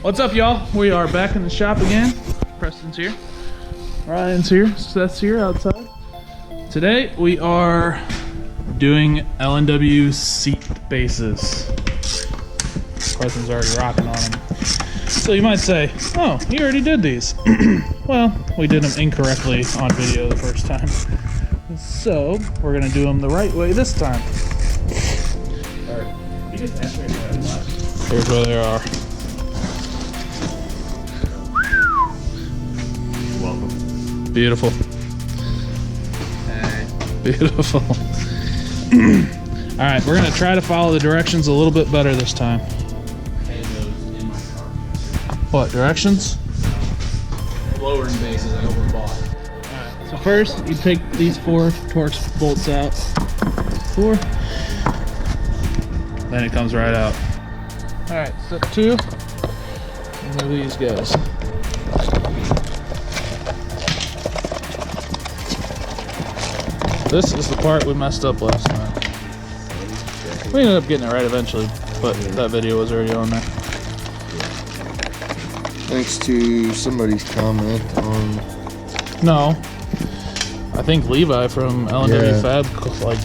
What's up, y'all? We are back in the shop again. Preston's here. Ryan's here. Seth's here outside. Today we are doing LNW seat bases. Preston's already rocking on them. So you might say, oh, you already did these. Well, we did them incorrectly on video the first time. So we're gonna do them the right way this time. Here's where they are. Welcome. Beautiful. Hey. Beautiful. All right, we're gonna try to follow the directions a little bit better this time. What directions? Lowering bases I overbought. Alright, so first you take these 4 Torx bolts out. 4. Then it comes right out. Alright, step 2. Remove these guys. This is the part we messed up last time. We ended up getting it right eventually, but that video was already on there. Thanks to somebody's comment on... No. I think Levi from LNW Yeah. Fab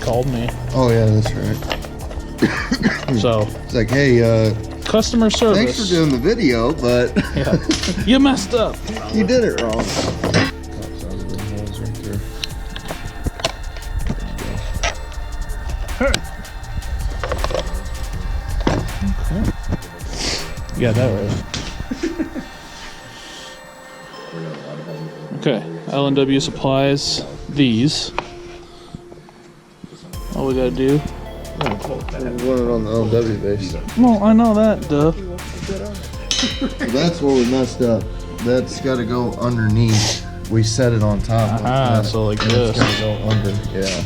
called me. Oh yeah, that's right. So It's like, hey, customer service. thanks for doing the video, but Yeah. You messed up. you did it wrong. Okay. You got that right. Okay, LNW supplies these. All we gotta do. We want it on the LW base. Well, I know that, duh. So that's where we messed up. That's got to go underneath. We set it on top. like Aha, that, so like and this. It's got to go under, yeah.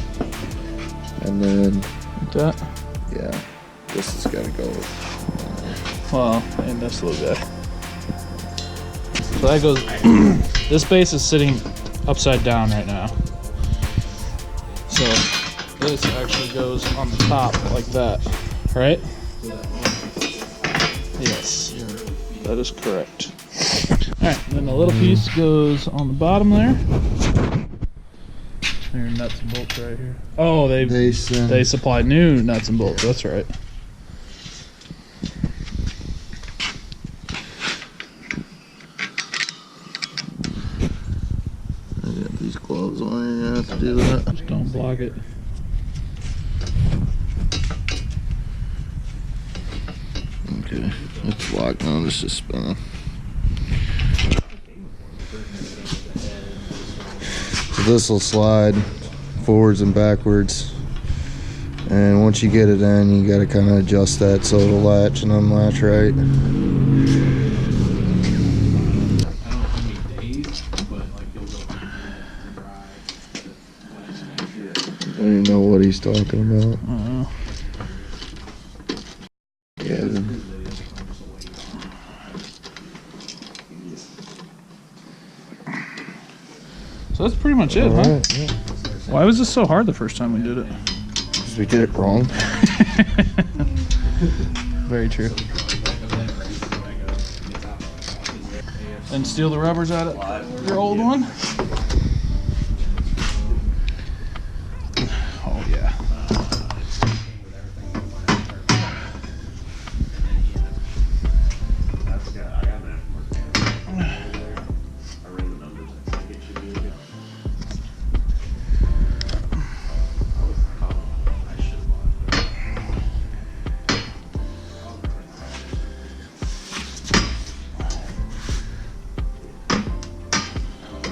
And then, Like that. yeah, this has got to go. Well, and this little guy. So that goes. This base is sitting upside down right now. So this actually goes on the top like that, right? Yes, that is correct. Alright, then the little piece goes on the bottom there. There are nuts and bolts right here. Oh, they supply new nuts and bolts, that's right. I got these gloves on, you're gonna have to do that. Just don't block it. Okay, it's locked now, this is spinning. So this will slide forwards and backwards. And once you get it in, you gotta kind of adjust that so it'll latch and unlatch right. I don't even know what he's talking about. Yeah. So that's pretty much it, huh? Alright, yeah. Why was this so hard the first time we did it? 'Cause we did it wrong. Very true. And steal the rubbers out of your old one? Oh yeah.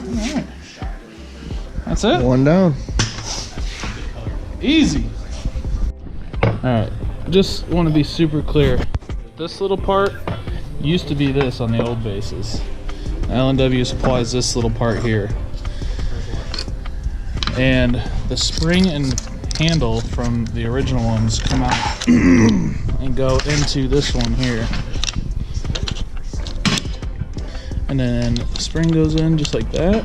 Alright. That's it? One down. Easy. Alright, just want to be super clear. This little part used to be this on the old bases. LNW supplies this little part here. And the spring and handle from the original ones come out and go into this one here. And then the spring goes in just like that.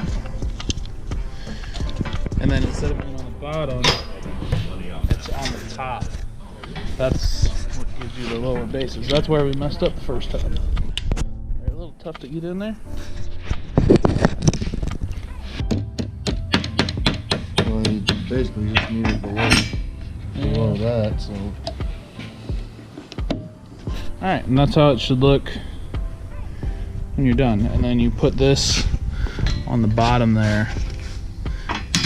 And then instead of being on the bottom, it's on the top. That's what gives you the lower bases. That's where we messed up the first time. tough to get in there. Well, you basically just need it below that, so. Alright, and that's how it should look when you're done. And then you put this on the bottom there,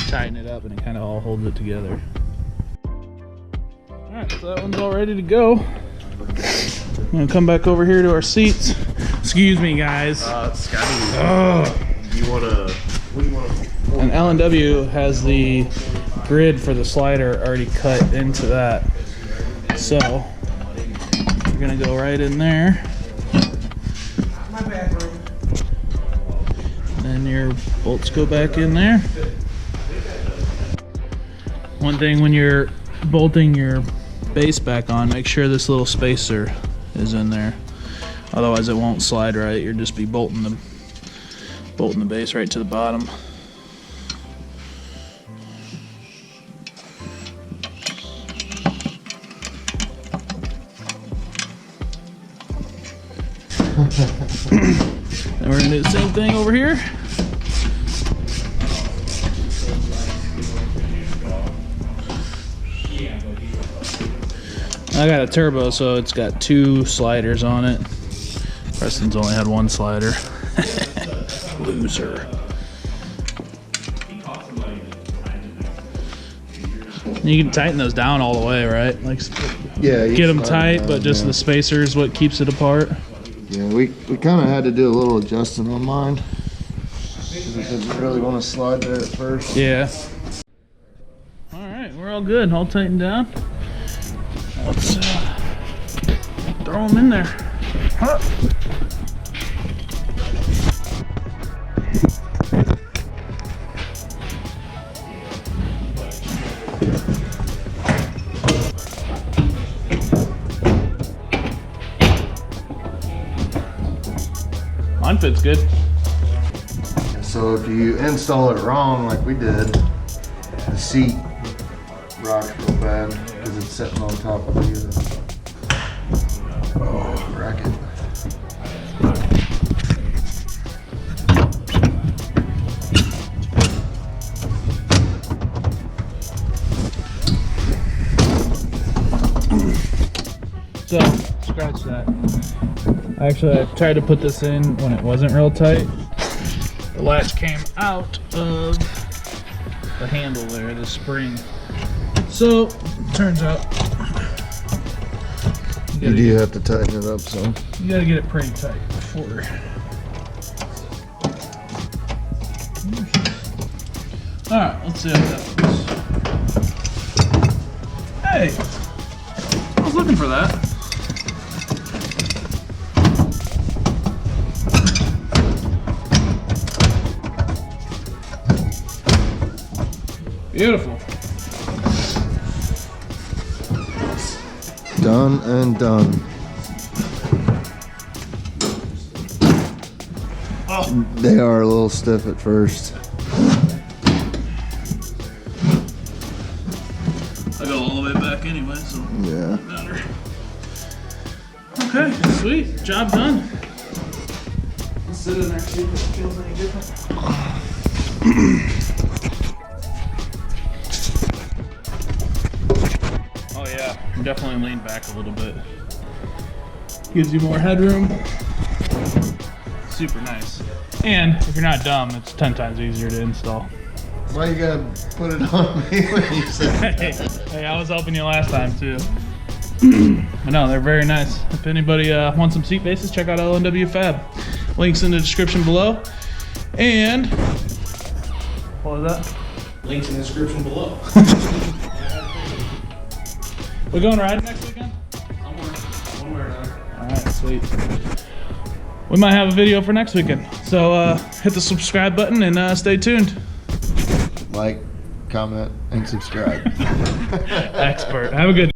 tighten it up, and it kind of all holds it together. Alright, so that one's all ready to go. I'm gonna come back over here to our seats. Excuse me, guys. Scotty, do you wanna? What do you wanna? And L&W has the grid for the slider already cut into that. So you're gonna go right in there. My bathroom. Then your bolts go back in there. One thing when you're bolting your base back on, make sure this little spacer is in there. Otherwise it won't slide right. You'll just be bolting the base right to the bottom. And we're gonna do the same thing over here. I got a turbo, so it's got 2 sliders on it. Preston's only had 1 slider. Loser. You can tighten those down all the way, right? Like, Yeah, you get them slide tight, down, but just yeah. the spacer is what keeps it apart. Yeah, we kind of had to do a little adjusting on mine. 'Cause it didn't really want to slide there at first. Yeah. All right, we're all good. All tightened down. Let's throw them in there. Huh. Mine fits good. So if you install it wrong, like we did, the seat rocks real bad because it's sitting on top of the bracket. So, scratch that. Actually, I tried to put this in when it wasn't real tight. The latch came out of the handle there, the spring. So, turns out You do have to tighten it up some. you gotta get it pretty tight before. Alright, let's see how that looks. Hey! I was looking for that. Beautiful. Done and done. Oh. They are a little stiff at first. I go all the way back anyway, so Yeah. it doesn't matter. Okay, sweet. Job done. Let's sit in there, see if it feels any different. Oh yeah, definitely lean back a little bit. Gives you more headroom. Super nice. And if you're not dumb, it's 10 times easier to install. Why you gotta put it on me when you said Hey, I was helping you last time too. But no, they're very nice. If anybody wants some seat bases, check out L&W Fab. Links in the description below. And what was that? Links in the description below. We going riding next weekend? One way or another. All right, sweet. We might have a video for next weekend. So hit the subscribe button and stay tuned. like, comment, and subscribe. Expert. Have a good